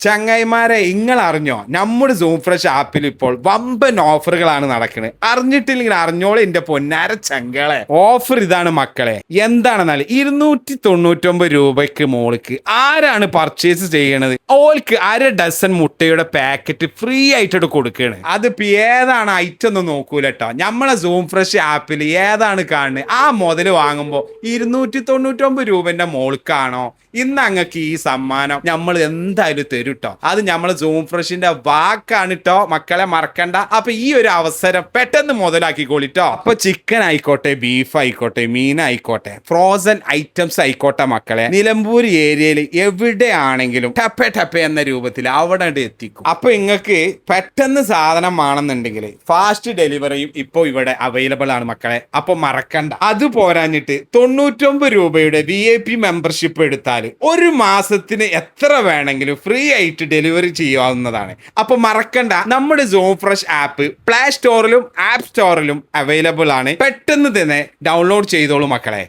ചങ്ങായിമാരെ നിങ്ങൾ അറിഞ്ഞോ നമ്മുടെ സൂം ഫ്രഷ് ആപ്പിൽ ഇപ്പോൾ വമ്പൻ ഓഫറുകളാണ് നടക്കുന്നത്. അറിഞ്ഞിട്ടില്ലെങ്കിൽ അറിഞ്ഞോളെ എന്റെ പൊന്നാര ചങ്കളെ. ഓഫർ ഇതാണ് മക്കളെ. എന്താണെന്നാൽ 299 രൂപയ്ക്ക് മോൾക്ക് ആരാണ് പർച്ചേസ് ചെയ്യണത് ഓൾക്ക് 1/2 ഡസൻ മുട്ടയുടെ പാക്കറ്റ് ഫ്രീ ആയിട്ട് കൊടുക്കുകയാണ്. അതിപ്പോ ഏതാണ് ഐറ്റം ഒന്നും നോക്കൂല കേട്ടോ. നമ്മളെ സൂം ഫ്രഷ് ആപ്പിൽ ഏതാണ് കാണുന്നത് ആ മുതൽ വാങ്ങുമ്പോ 299 രൂപന്റെ മോൾക്കാണോ ഇന്ന് അങ്ങക്ക് ഈ സമ്മാനം നമ്മൾ എന്തായാലും തരും ട്ടോ. അത് നമ്മള് സൂം ഫ്രഷിന്റെ വാക്കാണ് ട്ടോ, മക്കളെ മറക്കണ്ട. അപ്പൊ ഈ ഒരു അവസരം പെട്ടെന്ന് മുതലാക്കിക്കോളിട്ടോ. അപ്പൊ ചിക്കൻ ആയിക്കോട്ടെ, ബീഫ് ആയിക്കോട്ടെ, മീൻ ആയിക്കോട്ടെ, ഫ്രോസൺ ഐറ്റംസ് ആയിക്കോട്ടെ മക്കളെ, നിലമ്പൂർ ഏരിയയിൽ എവിടെയാണെങ്കിലും ടപ്പേ ടപ്പേ എന്ന രൂപത്തിൽ അവിടെ എത്തിക്കും. അപ്പൊ നിങ്ങൾക്ക് പെട്ടെന്ന് സാധനം ആണെന്നുണ്ടെങ്കിൽ ഫാസ്റ്റ് ഡെലിവറിയും ഇപ്പൊ ഇവിടെ അവൈലബിൾ ആണ് മക്കളെ. അപ്പൊ മറക്കണ്ട. അത് പോരാഞ്ഞിട്ട് 99 രൂപയുടെ VIP മെമ്പർഷിപ്പ് എടുത്താൽ ഒരു മാസത്തിന് എത്ര വേണമെങ്കിലും ഫ്രീ ആയിട്ട് ഡെലിവറി ചെയ്യാവുന്നതാണ്. അപ്പൊ മറക്കണ്ട, നമ്മുടെ സൂം ഫ്രഷ് ആപ്പ് പ്ലേ സ്റ്റോറിലും ആപ്പ് സ്റ്റോറിലും അവൈലബിൾ ആണ്. പെട്ടെന്ന് തന്നെ ഡൗൺലോഡ് ചെയ്തോളൂ മക്കളെ.